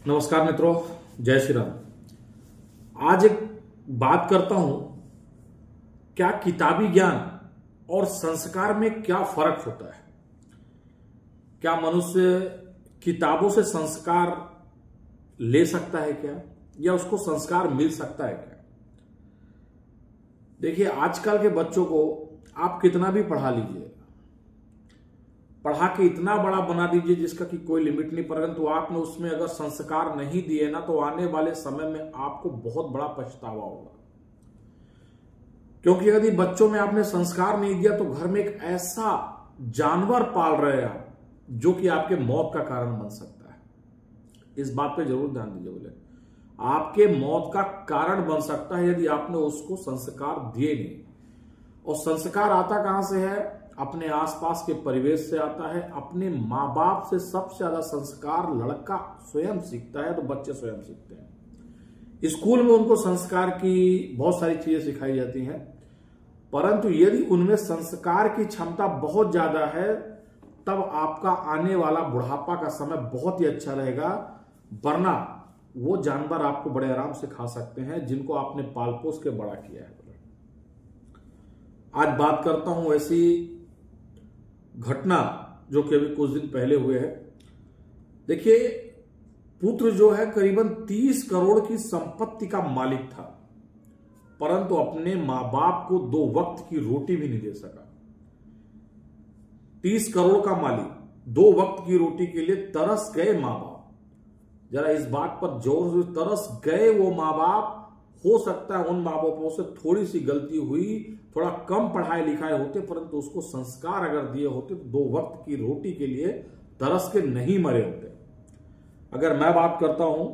नमस्कार मित्रों, जय श्री राम। आज एक बात करता हूं, क्या किताबी ज्ञान और संस्कार में क्या फर्क होता है। क्या मनुष्य किताबों से संस्कार ले सकता है क्या, या उसको संस्कार मिल सकता है क्या। देखिए, आजकल के बच्चों को आप कितना भी पढ़ा लीजिए, पढ़ा के इतना बड़ा बना दीजिए जिसका कि कोई लिमिट नहीं, परंतु आपने उसमें अगर संस्कार नहीं दिए ना, तो आने वाले समय में आपको बहुत बड़ा पछतावा होगा। क्योंकि यदि बच्चों में आपने संस्कार नहीं दिया तो घर में एक ऐसा जानवर पाल रहे हैं आप, जो कि आपके मौत का कारण बन सकता है। इस बात पे जरूर ध्यान दीजिए। बोले आपके मौत का कारण बन सकता है यदि आपने उसको संस्कार दिए नहीं। और संस्कार आता कहां से है? अपने आसपास के परिवेश से आता है। अपने माँ बाप से सबसे ज्यादा संस्कार लड़का स्वयं सीखता है, तो बच्चे स्वयं सीखते हैं। स्कूल में उनको संस्कार की बहुत सारी चीजें सिखाई जाती हैं, परंतु यदि उनमें संस्कार की क्षमता बहुत ज्यादा है, तब आपका आने वाला बुढ़ापा का समय बहुत ही अच्छा रहेगा। वरना वो जानवर आपको बड़े आराम से खा सकते हैं जिनको आपने पाल पोस के बड़ा किया है। आज बात करता हूं ऐसी घटना जो कि अभी कुछ दिन पहले हुए है। देखिए, पुत्र जो है करीबन 30 करोड़ की संपत्ति का मालिक था, परंतु अपने मां बाप को 2 वक्त की रोटी भी नहीं दे सका। 30 करोड़ का मालिक 2 वक्त की रोटी के लिए तरस गए मां बाप। जरा इस बात पर जोर से, तरस गए वो मां बाप। हो सकता है उन मां बापों से थोड़ी सी गलती हुई, थोड़ा कम पढ़ाए लिखाए होते, परंतु उसको संस्कार अगर दिए होते तो 2 वक्त की रोटी के लिए तरस के नहीं मरे होते। अगर मैं बात करता हूं,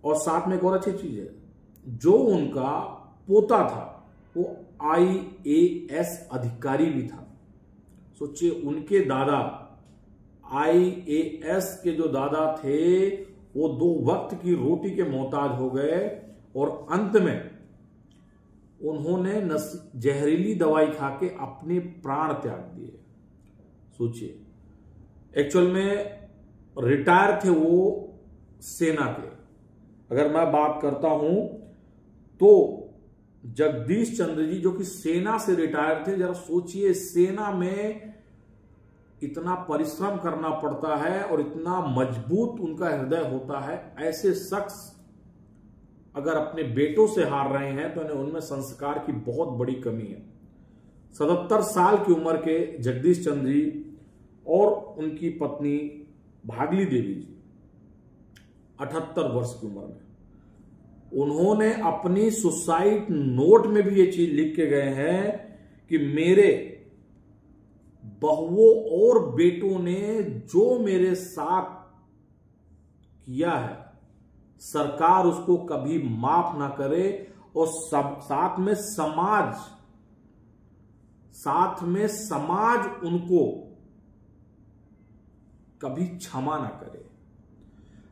और साथ में एक और अच्छी चीज है, जो उनका पोता था वो IAS अधिकारी भी था। सोचिए, उनके दादा IAS के जो दादा थे वो 2 वक्त की रोटी के मोहताज हो गए, और अंत में उन्होंने जहरीली दवाई खा के अपने प्राण त्याग दिए। सोचिए, एक्चुअल में रिटायर थे वो सेना के। अगर मैं बात करता हूं तो जगदीश चंद्र जी, जो कि सेना से रिटायर थे। जरा सोचिए, सेना में इतना परिश्रम करना पड़ता है और इतना मजबूत उनका हृदय होता है। ऐसे शख्स अगर अपने बेटों से हार रहे हैं तो उनमें संस्कार की बहुत बड़ी कमी है। 77 साल की उम्र के जगदीश चंद्र जी और उनकी पत्नी भागली देवी जी 78 वर्ष की उम्र में, उन्होंने अपनी सुसाइड नोट में भी ये चीज लिख के गए हैं कि मेरे बहुओं और बेटों ने जो मेरे साथ किया है, सरकार उसको कभी माफ ना करे, और साथ में समाज उनको कभी क्षमा ना करे।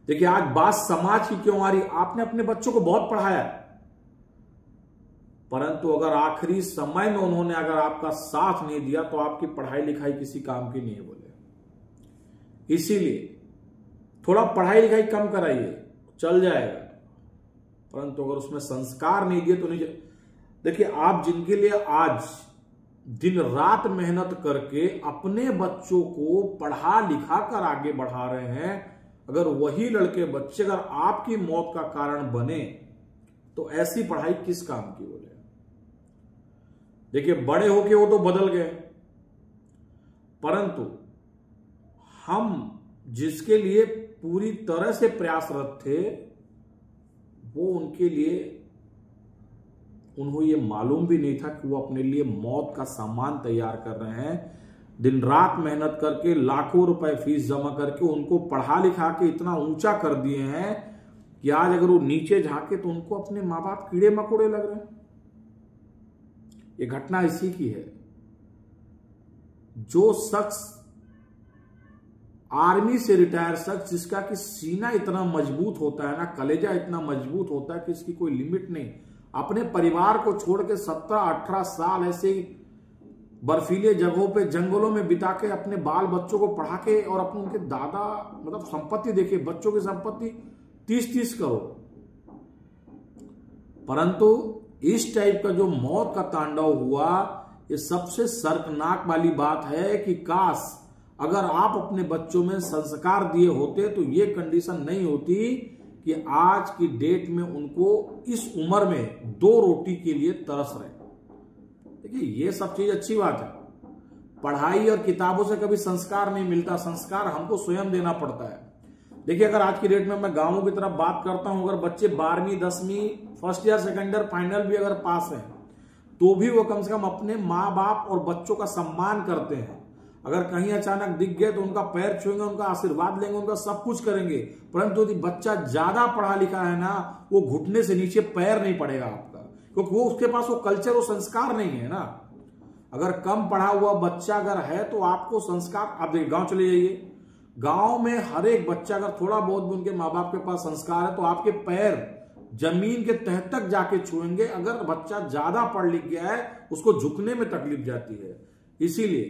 देखिए, आज बात समाज की क्यों आ रही? आपने अपने बच्चों को बहुत पढ़ाया, परंतु अगर आखिरी समय में उन्होंने अगर आपका साथ नहीं दिया तो आपकी पढ़ाई लिखाई किसी काम की नहीं है। बोले इसीलिए थोड़ा पढ़ाई लिखाई कम कराइए, चल जाएगा, परंतु अगर उसमें संस्कार नहीं दिए तो नहीं। देखिए, आप जिनके लिए आज दिन रात मेहनत करके अपने बच्चों को पढ़ा लिखा कर आगे बढ़ा रहे हैं, अगर वही लड़के बच्चे अगर आपकी मौत का कारण बने तो ऐसी पढ़ाई किस काम की? बोले देखिए, बड़े होके वो तो बदल गए, परंतु हम जिसके लिए पूरी तरह से प्रयासरत थे, वो उनके लिए उन्हें ये मालूम भी नहीं था कि वो अपने लिए मौत का सामान तैयार कर रहे हैं। दिन रात मेहनत करके लाखों रुपए फीस जमा करके उनको पढ़ा लिखा के इतना ऊंचा कर दिए हैं कि आज अगर वो नीचे झांके तो उनको अपने माँ बाप कीड़े मकोड़े लग रहे हैं। ये घटना इसी की है। जो शख्स आर्मी से रिटायर शख्स, जिसका कि सीना इतना मजबूत होता है ना, कलेजा इतना मजबूत होता है कि इसकी कोई लिमिट नहीं, अपने परिवार को छोड़ के 17-18 साल ऐसे बर्फीले जगहों पे जंगलों में बिता के अपने बाल बच्चों को पढ़ा के और अपने उनके दादा मतलब संपत्ति देखिए, बच्चों की संपत्ति 30-30 करोड़। परंतु इस टाइप का जो मौत का तांडव हुआ, ये सबसे शर्मनाक वाली बात है कि काश अगर आप अपने बच्चों में संस्कार दिए होते तो ये कंडीशन नहीं होती कि आज की डेट में उनको इस उम्र में 2 रोटी के लिए तरस रहे। देखिए ये सब चीज अच्छी बात है, पढ़ाई और किताबों से कभी संस्कार नहीं मिलता, संस्कार हमको स्वयं देना पड़ता है। देखिए अगर आज की डेट में मैं गांवों की तरफ बात करता हूं, अगर बच्चे 12वीं 10वीं first year second year final भी अगर पास हैं तो भी वो कम से कम अपने माँ बाप और बच्चों का सम्मान करते हैं। अगर कहीं अचानक दिख गए तो उनका पैर छुएंगे, उनका आशीर्वाद लेंगे, उनका सब कुछ करेंगे। परंतु यदि बच्चा ज्यादा पढ़ा लिखा है ना, वो घुटने से नीचे पैर नहीं पड़ेगा आपका, क्योंकि वो उसके पास वो कल्चर वो संस्कार नहीं है ना। अगर कम पढ़ा हुआ बच्चा अगर है तो आपको संस्कार, आप देखिए गांव चले जाइए, गांव में हर एक बच्चा अगर थोड़ा बहुत भी उनके माँ बाप के पास संस्कार है तो आपके पैर जमीन के तह तक जाके छुएंगे। अगर बच्चा ज्यादा पढ़ लिख गया है उसको झुकने में तकलीफ जाती है। इसीलिए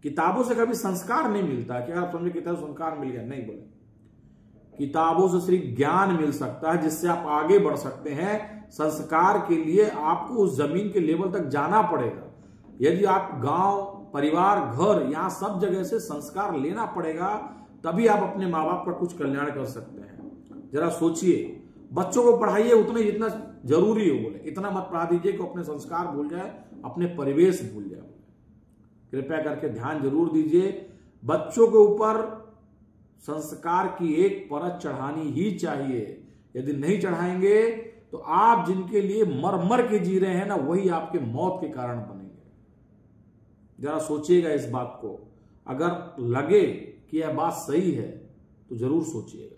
किताबों से कभी संस्कार नहीं मिलता कि आप समझे किताबों से संस्कार मिल गया, नहीं बोले। किताबों से सिर्फ ज्ञान मिल सकता है जिससे आप आगे बढ़ सकते हैं। संस्कार के लिए आपको उस जमीन के लेवल तक जाना पड़ेगा। यदि आप गांव, परिवार, घर, यहां सब जगह से संस्कार लेना पड़ेगा, तभी आप अपने माँ बाप का कुछ कल्याण कर सकते हैं। जरा सोचिए, बच्चों को पढ़ाइए उतने जितना जरूरी हो, बोले इतना मत पढ़ा दीजिए कि अपने संस्कार भूल जाए, अपने परिवेश भूल जाए। कृपया करके ध्यान जरूर दीजिए, बच्चों के ऊपर संस्कार की एक परत चढ़ानी ही चाहिए। यदि नहीं चढ़ाएंगे तो आप जिनके लिए मर मर के जी रहे हैं ना, वही आपके मौत के कारण बनेंगे। जरा सोचिएगा इस बात को, अगर लगे कि यह बात सही है तो जरूर सोचिएगा।